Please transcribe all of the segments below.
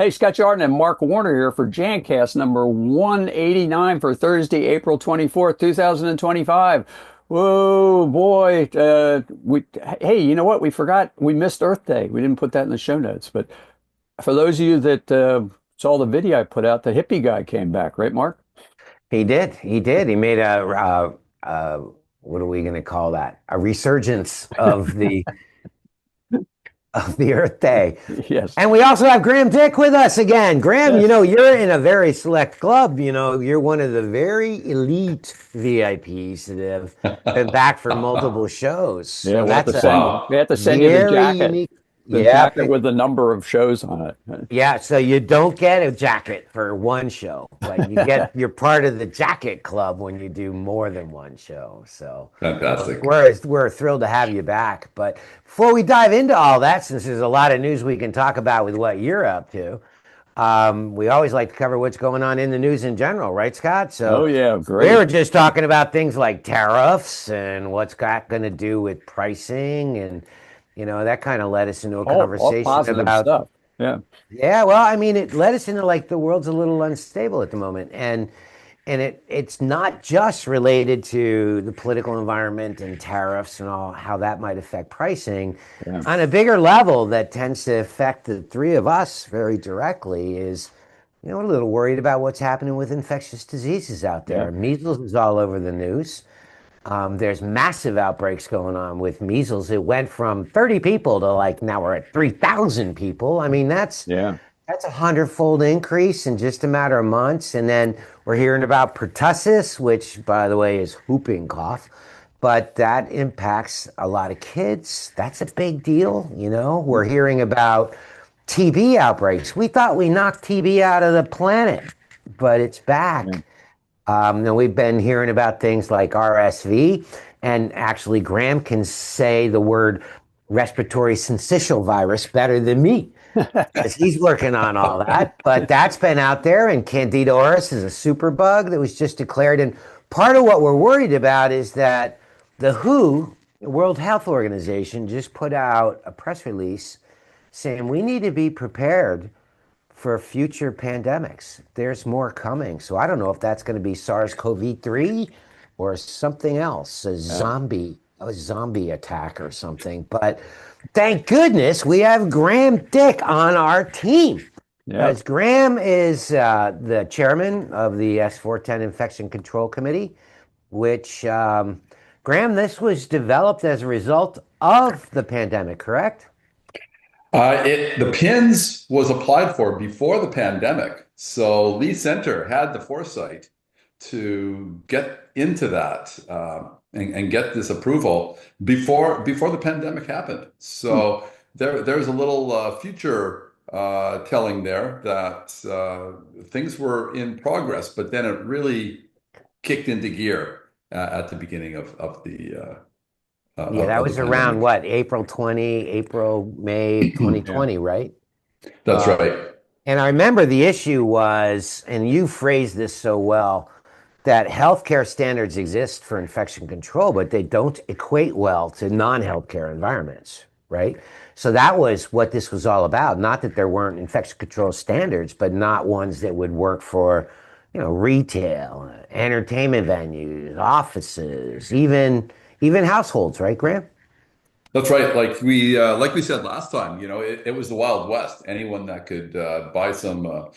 Hey, Scott Jordan and Mark Warner here for Jancast number 189 for Thursday, April 24th, 2025. Whoa, boy. Hey, you know what? We forgot we missed Earth Day. We didn't put that in the show notes. But for those of you that saw the video I put out, the hippie guy came back, right, Mark? He did. He did. He made what are we going to call that? A resurgence of the Earth Day. Yes. And we also have Graham Dick with us again. Graham, Yes. you're in a very select club. You're one of the very elite VIPs that have been back for multiple shows. Yeah, So that's a we have to send you very unique. the Yep. jacket with the number of shows on it. Yeah, so you don't get a jacket for one show, but you're part of the jacket club when you do more than one show. So Fantastic. we're thrilled to have you back. But before we dive into all that, since there's a lot of news we can talk about with what you're up to, we always like to cover what's going on in the news in general, right, Scott? Oh, So yeah, we were great. just talking about things like tariffs and what's that going to do with pricing, and that kind of led us into a All conversation positive about. stuff. Yeah. Yeah, well, I mean, it led us into like the world's a little unstable at the moment, and it's not just related to the political environment and tariffs and all how that might affect pricing. Yeah. On a bigger level, that tends to affect the three of us very directly. Is we're a little worried about what's happening with infectious diseases out Yeah. there. Measles is all over the news. There's massive outbreaks going on with measles. It went from 30 people to like now we're at 3,000 people. I mean, Yeah. that's a hundredfold increase in just a matter of months. And then we're hearing about pertussis, which, by the way, is whooping cough, but that impacts a lot of kids. That's a big deal. We're hearing about TB outbreaks. We thought we knocked TB out of the planet, but it's Yeah. back. And we've been hearing about things like RSV, and actually, Graham can say the word respiratory syncytial virus better than me because he's working on all that. But that's been out there, and Candida auris is a superbug that was just declared. And part of what we're worried about is that the WHO, the World Health Organization, just put out a press release saying we need to be prepared for future pandemics. There's more coming. So I don't know if that's going to be SARS-CoV-3 or something else, Yeah. a zombie attack or something. But thank goodness we have Graham Dick on our team. Yeah. Because Graham is the chairman of the S410 Infection Control Committee, which, Graham, this was developed as a result of the pandemic, correct? The PINS was applied for before the pandemic. So Lee Center had the foresight to get into that and get this approval before the pandemic happened. So there's a little future telling there that things were in progress, but then it really kicked into gear at the beginning of Yeah, that the was around pandemic. what, May Yeah. 2020, right? That's Uh, right. and I remember the issue was, and you phrased this so well, that healthcare standards exist for infection control, but they don't equate well to non-healthcare environments, right? So that was what this was all about. Not that there weren't infection control standards, but not ones that would work for, retail, entertainment venues, offices, even households, right, Graham? That's right. Like we said last time, it was the Wild West. Anyone that could buy some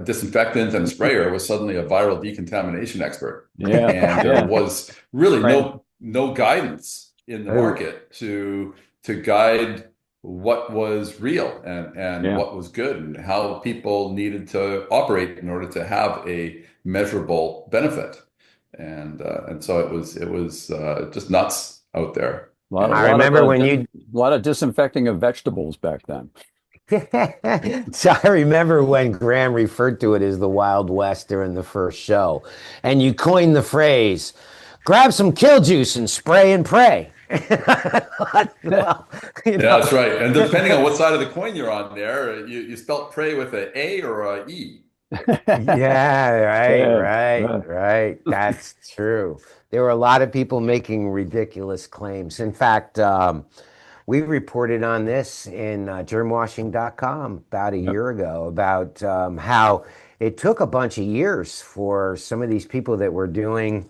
disinfectant and sprayer was suddenly a viral decontamination expert, Yeah. and there Yeah. was really Right. no guidance in the Oh, market to guide what was real and Yeah. what was good and how people needed to operate in order to have a measurable benefit. And so it was just nuts out there. I remember when you A lot of disinfecting of vegetables back then. So I remember when Graham referred to it as the Wild West during the first show, and you coined the phrase, grab some kill juice and spray and pray. Well, you Yeah, know, that's right. And depending on what side of the coin you're on there, you spelt pray with an A or a E. yeah, right, Yeah. right, Yeah. right. That's true. There were a lot of people making ridiculous claims. In fact, We reported on this in germwashing.com about a Yep. year ago about how it took a bunch of years for some of these people that were doing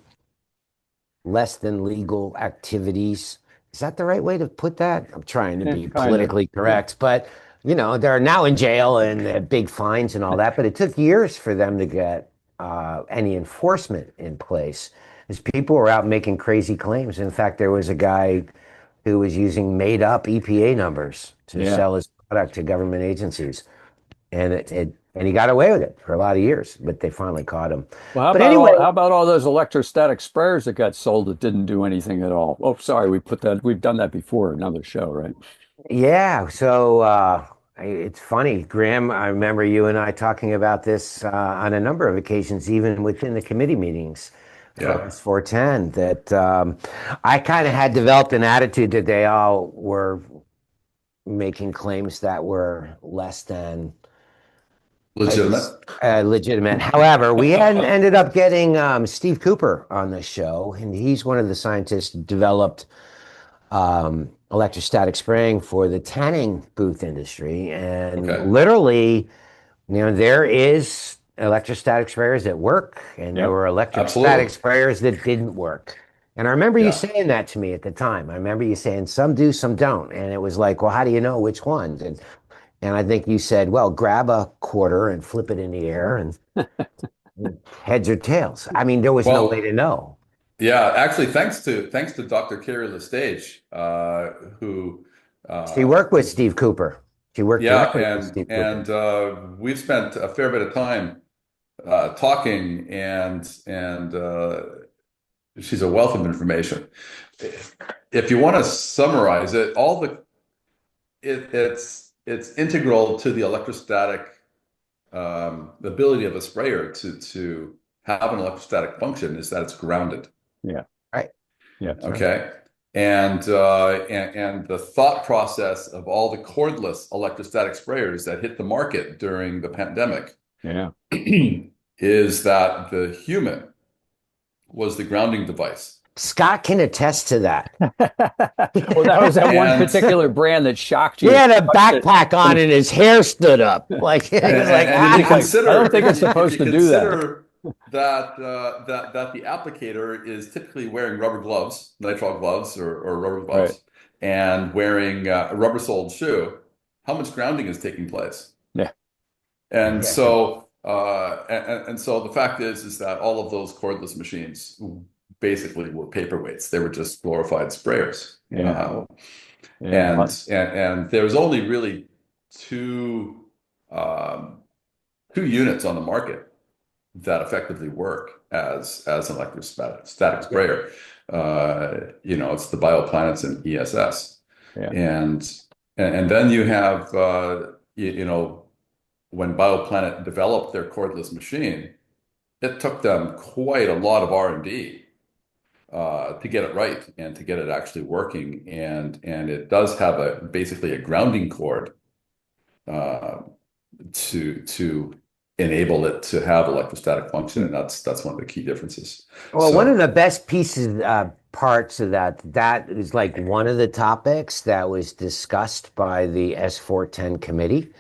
less than legal activities. Is that the right way to put that? I'm trying to Yeah, be kind of. politically Yeah. correct, but they're now in jail and they have big fines and all that. But it took years for them to get any enforcement in place, as people were out making crazy claims. In fact, there was a guy who was using made up EPA numbers to Yeah. sell his product to government agencies. And he got away with it for a lot of years, but they finally caught him. Well, how But about anyway, all those electrostatic sprayers that got sold that didn't do anything at all? Oh, sorry, we've done that before, another show, right? yeah, so it's funny, Graham. I remember you and I talking about this on a number of occasions, even within the committee meetings for Yeah. S410, that I kind of had developed an attitude that they all were making claims that were less than Legitimate. legitimate. However, we had ended up getting Steve Cooper on the show, and he's one of the scientists who developed electrostatic spraying for the tanning booth industry. And Okay. literally, there is electrostatic sprayers that work, and there Yep. were electrostatic Absolutely. sprayers that didn't work. And I remember you Yeah. saying that to me at the time. I remember you saying some do, some don't. And it was like, well, how do you know which ones? And I think you said, well, grab a quarter and flip it in the air and heads or tails. I mean, there was no way Well, to know. yeah, actually, thanks to Dr. Carrie Lestage, who She worked with is Steve Cooper. She worked yeah, directly with Steve Cooper. and we've spent a fair bit of time talking, and she's a wealth of information. If you want to summarize it, it's integral to the electrostatic the ability of a sprayer to have an electrostatic function is that it's grounded. Yeah. Right. Yeah. That's right. Okay. And the thought process of all the cordless electrostatic sprayers that hit the market during the pandemic Yeah. is that the human was the grounding device. Scott can attest to that. Well, that was that one And particular brand that shocked He you. had a Touched it. backpack on and his hair stood up. Like he was like, and if you It's like, I consider don't think it's if supposed you to do that. consider that the applicator is typically wearing rubber gloves, nitrile gloves or rubber Right. gloves, and wearing a rubber-soled shoe, how much grounding is taking place? Yeah. And yeah, so and so the fact is that all of those cordless machines basically were paperweights. They were just glorified sprayers. Yeah. Yeah. And there's only really two um, two units on the market that effectively work as an electrostatic yeah, sprayer. It's the bioplanets and ESS, Yeah. and then you have when Bioplanet developed their cordless machine, it took them quite a lot of R&D to get it right and to get it actually working, and it does have basically a grounding cord uh, to enable it to have electrostatic function, and that's one of the key differences. Well, one of So the best pieces, parts of that is like one of the topics that was discussed by the S410 committee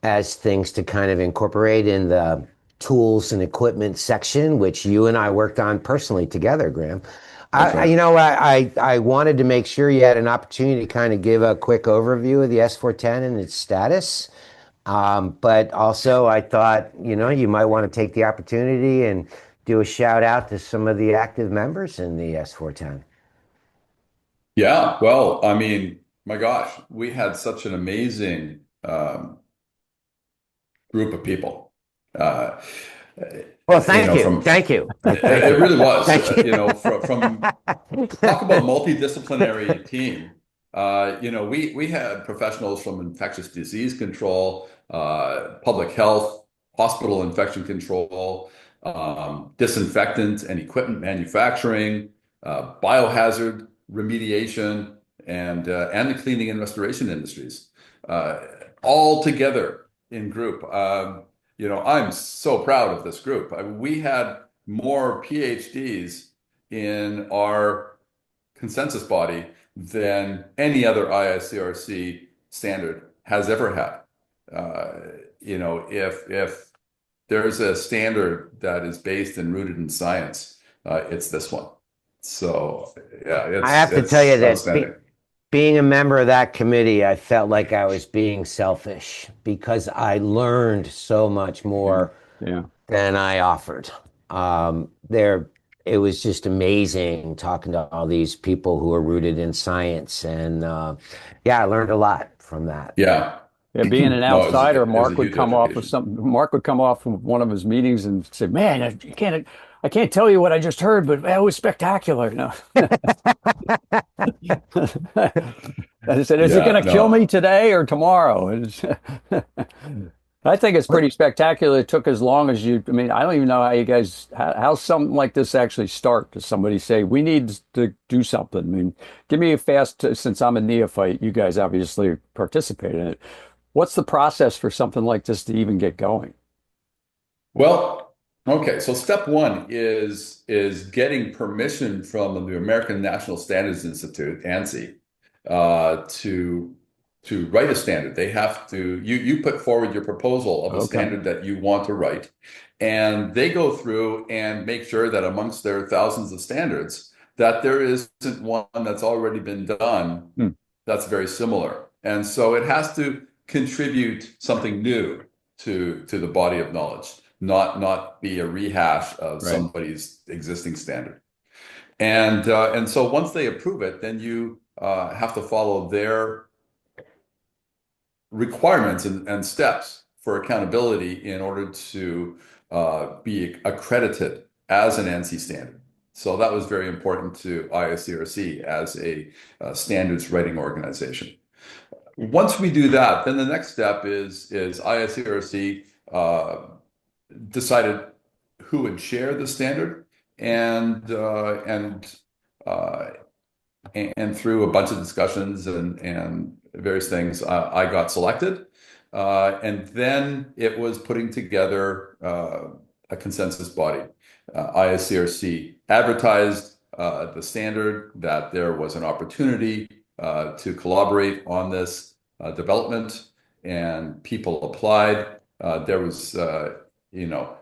as things to kind of incorporate in the tools and equipment section, which you and I worked on personally together, Graham. that's right. I wanted to make sure you had an opportunity to kind of give a quick overview of the S410 and its status. But also, I thought, you might want to take the opportunity and do a shout out to some of the active members in the S410. Yeah, well, I mean, my gosh, we had such an amazing group of people. Uh, Well, thank you. from Thank you. Thank it you. really was, Thank you. from talk about multidisciplinary team. We had professionals from infectious disease control, public health, hospital infection control, disinfectant and equipment manufacturing, biohazard remediation, and the cleaning and restoration industries, all together in group. I'm so proud of this group. We had more PhDs in our consensus body than any other IICRC standard has ever had. If there's a standard that is based and rooted in science, it's this one. So yeah, I have to tell you it's that outstanding. being a member of that committee, I felt like I was being selfish because I learned so much more Yeah. than I offered. There, it was just amazing talking to all these people who are rooted in science, and yeah, I learned a lot from that. Yeah. Yeah, being an No, outsider, it was a huge education. Mark would come off of one of his meetings and say, "Man, I can't tell you what I just heard, but it was spectacular." No. I said, "Is it Yeah, going to kill no. me today or tomorrow?" I think it's pretty spectacular. It took as long as I mean, I don't even know how you guys, how something like this actually start. Does somebody say, we need to do something? I mean, give me a fast, since I'm a neophyte, you guys obviously participate in it. What's the process for something like this to even get going? Well, okay. So step one is getting permission from the American National Standards Institute, ANSI, to write a standard. They have to you put forward your proposal of a Okay. standard that you want to write, and they go through and make sure that amongst their thousands of standards, that there isn't one that's already been done Hmm. that's very similar. And so it has to contribute something new to the body of knowledge, not be a rehash of Right. somebody's existing standard. And so once they approve it, then you have to follow their requirements and steps for accountability in order to be accredited as an ANSI standard. So that was very important to IICRC as a standards writing organization. Once we do that, then the next step is IICRC decided who would share the standard, and uh, and through a bunch of discussions and various things, I got selected. And then it was putting together a consensus body. IICRC advertised the standard, that there was an opportunity to collaborate on this development, and people applied. There was, you know,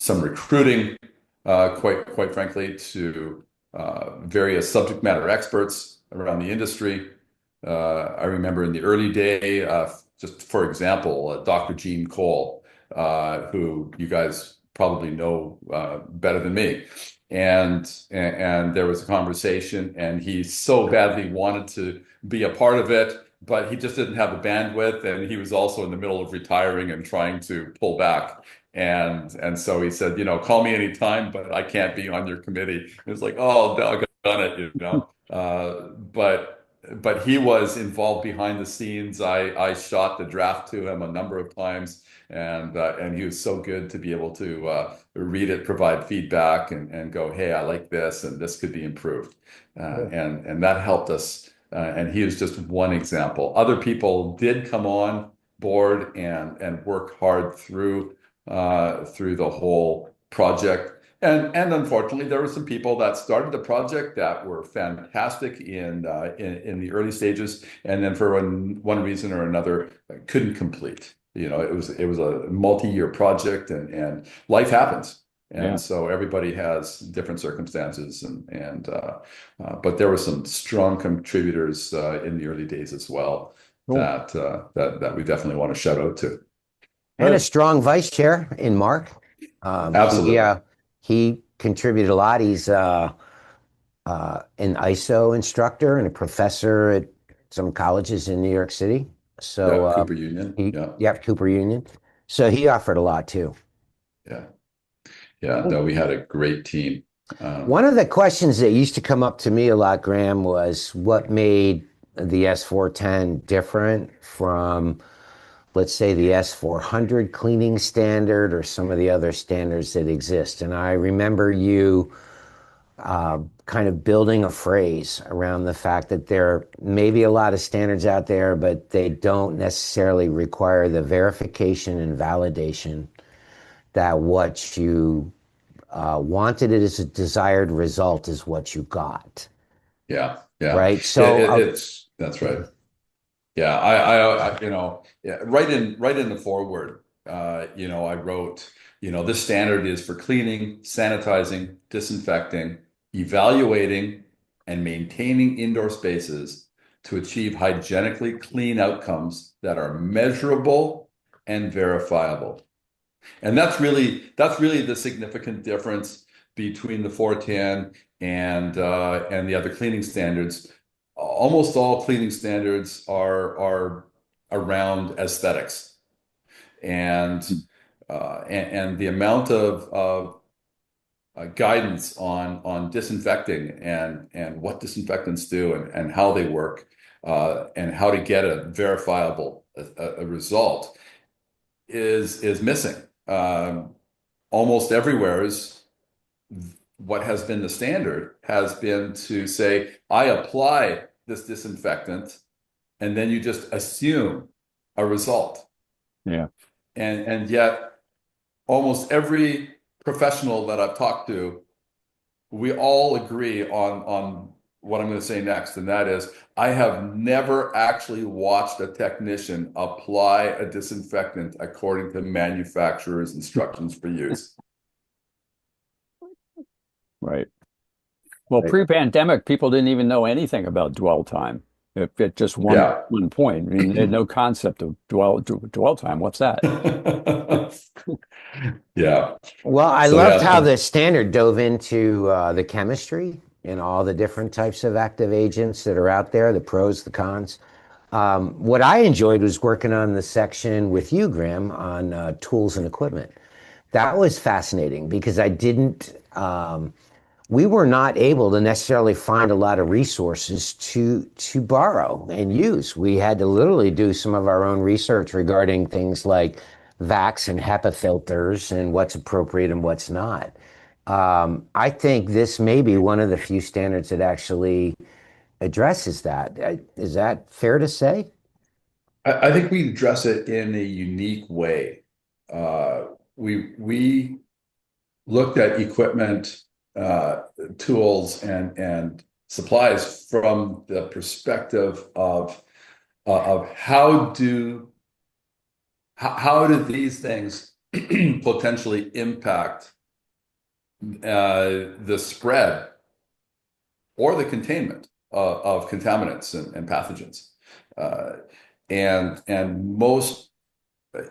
some recruiting, quite frankly, to various subject matter experts around the industry. I remember in the early day, just for example, Dr. Gene Cole, who you guys probably know better than me. And there was a conversation, and he so badly wanted to be a part of it, but he just didn't have the bandwidth, and he was also in the middle of retiring and trying to pull back. And so he said, call me anytime, but I can't be on your committee. It was like, oh, doggone it. But he was involved behind the scenes. I shot the draft to him a number of times, and he was so good to be able to read it, provide feedback, and go, hey, I like this, and this could be improved. And that helped us. And he is just one example. Other people did come on board and work hard through the whole project. And unfortunately, there were some people that started the project that were fantastic in the early stages, and then for one reason or another couldn't complete. It was a multi-year project, and life happens. Yeah. And so everybody has different circumstances, but there were some strong contributors in the early days as well, Cool. that we definitely want to shout out to. And a Good. strong vice chair in Mark. Absolutely. He contributed a lot. He's an ISO instructor and a professor at some colleges in New York City. So Yeah, Cooper Union. Yeah, yeah, Cooper Union. So he offered a lot too. yeah, yeah. No, we had a great team. One of the questions that used to come up to me a lot, Graham, was what made the S410 different from, let's say, the S400 cleaning standard or some of the other standards that exist. And I remember you kind of building a phrase around the fact that there may be a lot of standards out there, but they don't necessarily require the verification and validation that what you wanted it as a desired result is what you got. Yeah, yeah. right? So, It's that's right. Yeah, yeah, right in the foreword, I wrote, this standard is for cleaning, sanitizing, disinfecting, evaluating, and maintaining indoor spaces to achieve hygienically clean outcomes that are measurable and verifiable. And that's really the significant difference between the 410 and the other cleaning standards. Almost all cleaning standards are around aesthetics, and and the amount of guidance on disinfecting and what disinfectants do and how they work, and how to get a verifiable a result is missing. Almost everywhere is what has been the standard has been to say, I apply this disinfectant, and then you just assume a result. Yeah. And yet almost every professional that I've talked to, we all agree on what I'm going to say next, and that is I have never actually watched a technician apply a disinfectant according to manufacturer's instructions for use. Right. Well, right. pre-pandemic, people didn't even know anything about dwell time. If at just Yeah. one point, I mean, they had no concept of dwell time. What's that? Yeah. Well, I So loved how yeah, the standard dove into the chemistry and all the different types of active agents that are out there, the pros, the cons. What I enjoyed was working on the section with you, Graham, on tools and equipment. That was fascinating because I didn't, we were not able to necessarily find a lot of resources to borrow and use. We had to literally do some of our own research regarding things like vacs and HEPA filters and what's appropriate and what's not. I think this may be one of the few standards that actually addresses that. Is that fair to say? I think we address it in a unique way. Uh, we looked at equipment, tools, and supplies from the perspective of how do these things potentially impact the spread or the containment of contaminants and pathogens. Uh, and most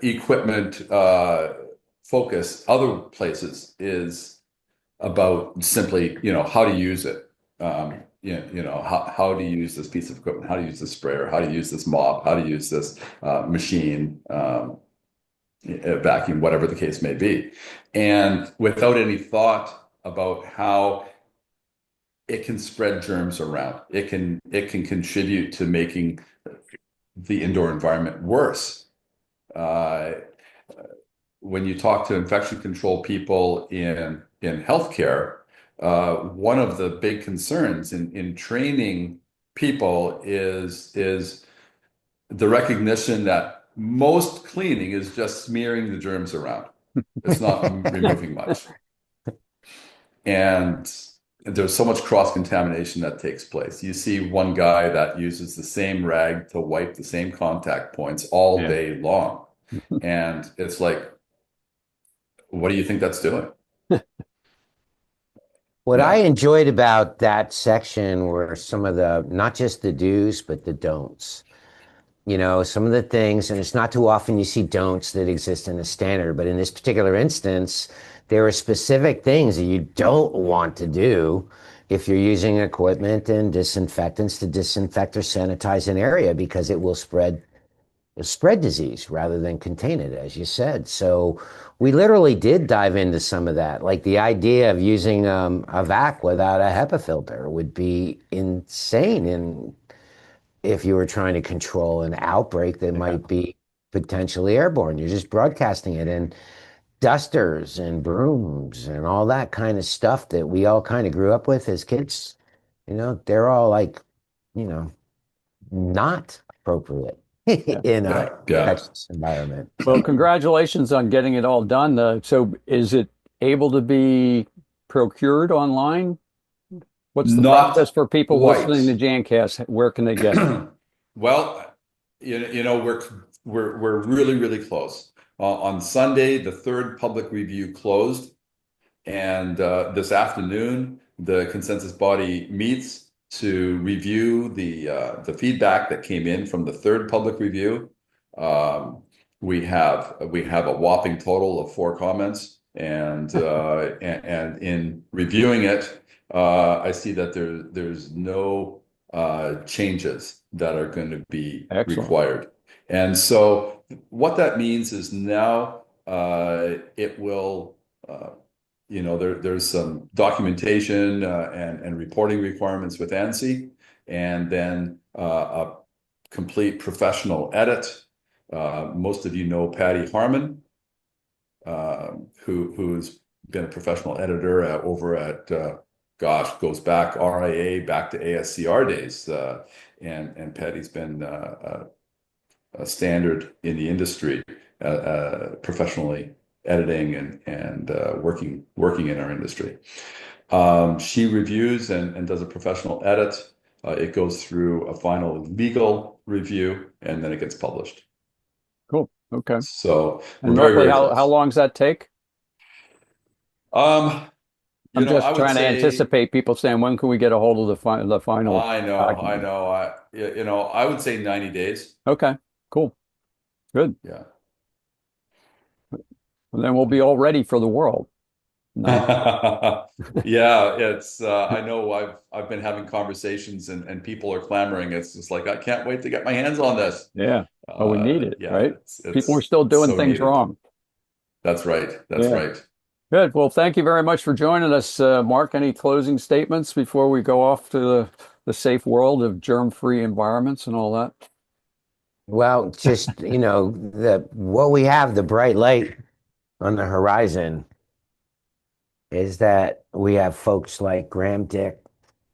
equipment focus other places is about simply, how to use it. How to use this piece of equipment, how to use this sprayer, how to use this mop, how to use this machine, vacuum, whatever the case may be. And without any thought about how it can spread germs around. It can contribute to making the indoor environment worse. Uh, when you talk to infection control people in healthcare, one of the big concerns in training people is the recognition that most cleaning is just smearing the germs around. It's not removing much. And there's so much cross-contamination that takes place. You see one guy that uses the same rag to wipe the same contact points all Yeah. day long. And it's like, what do you think that's doing? What I Yeah. enjoyed about that section were some of the, not just the do's, but the don'ts. Some of the things, and it's not too often you see don'ts that exist in the standard, but in this particular instance, there are specific things that you don't want to do if you're using equipment and disinfectants to disinfect or sanitize an area because it will spread disease rather than contain it, as you said. So we literally did dive into some of that. Like the idea of using a vac without a HEPA filter would be insane if you were trying to control an outbreak that Yeah. might be potentially airborne. You're just broadcasting it. And dusters and brooms and all that kind of stuff that we all kind of grew up with as kids, they're all like, you know, not appropriate Yeah. in a Yeah. Yeah. Texas environment. Well, congratulations on getting it all done. So is it able to be procured online? What's the process Not for people listening to quite. Jancast? Where can they get it? Well, we're really, really close. On Sunday, the third public review closed, and this afternoon, the consensus body meets to review the feedback that came in from the third public review. We have a whopping total of 4 comments, and and in reviewing it, I see that there's no changes that are going to be Excellent. required. And so what that means is now it will, there's some documentation and reporting requirements with ANSI, and then a complete professional edit. Most of you know Patty Harmon, who's been a professional editor over at goes back RIA, back to ASCR days, and Patty's been a standard in the industry, professionally editing and working in our industry. She reviews and does a professional edit. It goes through a final legal review, and then it gets published. Cool. Okay. So we're And very, roughly very how close. long does that take? I'm I just would trying to say, anticipate people saying, when can we get a hold of the final I document? know, I would say 90 days. Okay, cool. Good. Yeah. And then we'll be all ready for the world. Yeah, it's I know I've been having conversations and people are clamoring. It's just like, I can't wait to get my hands on this. Yeah. Oh, we need it, Yeah, right? it's People are it's still it's doing so things needed. wrong. That's right. That's Yeah. right. Good. Well, thank you very much for joining us, Mark. Any closing statements before we go off to the safe world of germ-free environments and all that? Well, just, what we have, the bright light on the horizon, is that we have folks like Graham Dick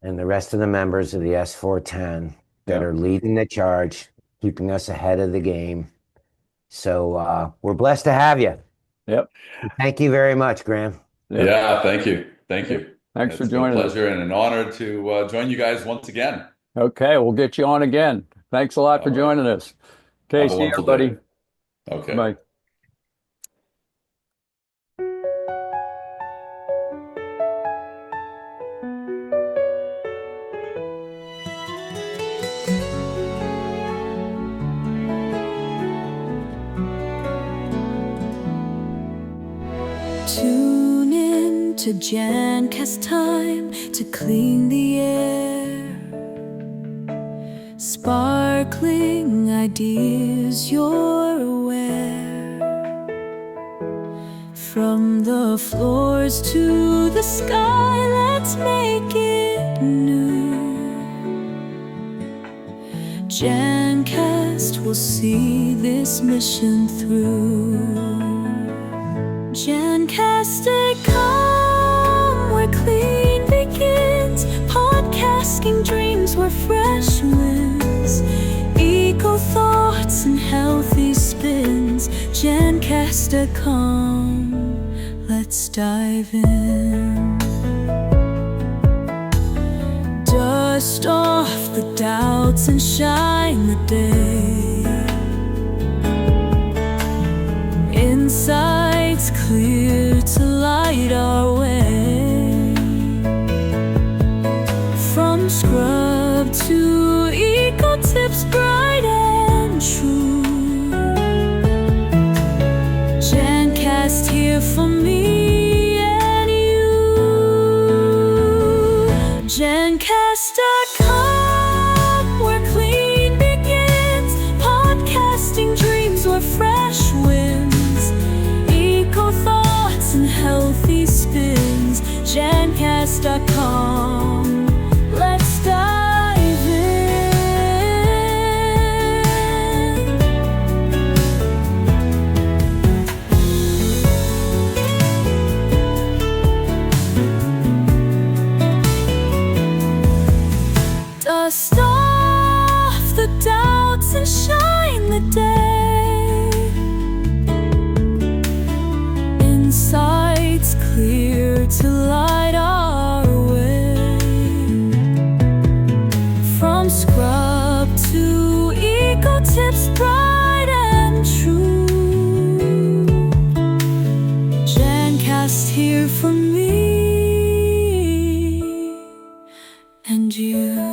and the rest of the members of the S410 that Yeah. are leading the charge, keeping us ahead of the game. So we're blessed to have you. Yep. Thank you very much, Graham. Yep. Yeah, thank you. Thank Yep. you. Thanks for It's been a joining us. pleasure and an honor to join you guys once again. Okay, we'll get you on again. Thanks a lot for All right. joining us. Okay, Have a see you, wonderful everybody. day. Okay. Bye. Tune in to Jancast, time to clean the air. Sparkling ideas, you're aware. From the floors to the sky, let's make it new. Jancast will see this mission through. Jancast.com, where clean begins. Podcasting dreams where fresh winds. Eco thoughts and healthy spins. Jancast.com, let's dive in. Dust off the doubts and shine the day. Insights clear to light our way. From scrub to eco tips, bright and true. Jancast here for me and you. Jancast.com, where clean begins. Podcasting dreams where fresh winds. Eco thoughts and healthy spins. Jancast.com, let's dive in. Dust off the doubts and shine the day. Insights clear to light our way. you.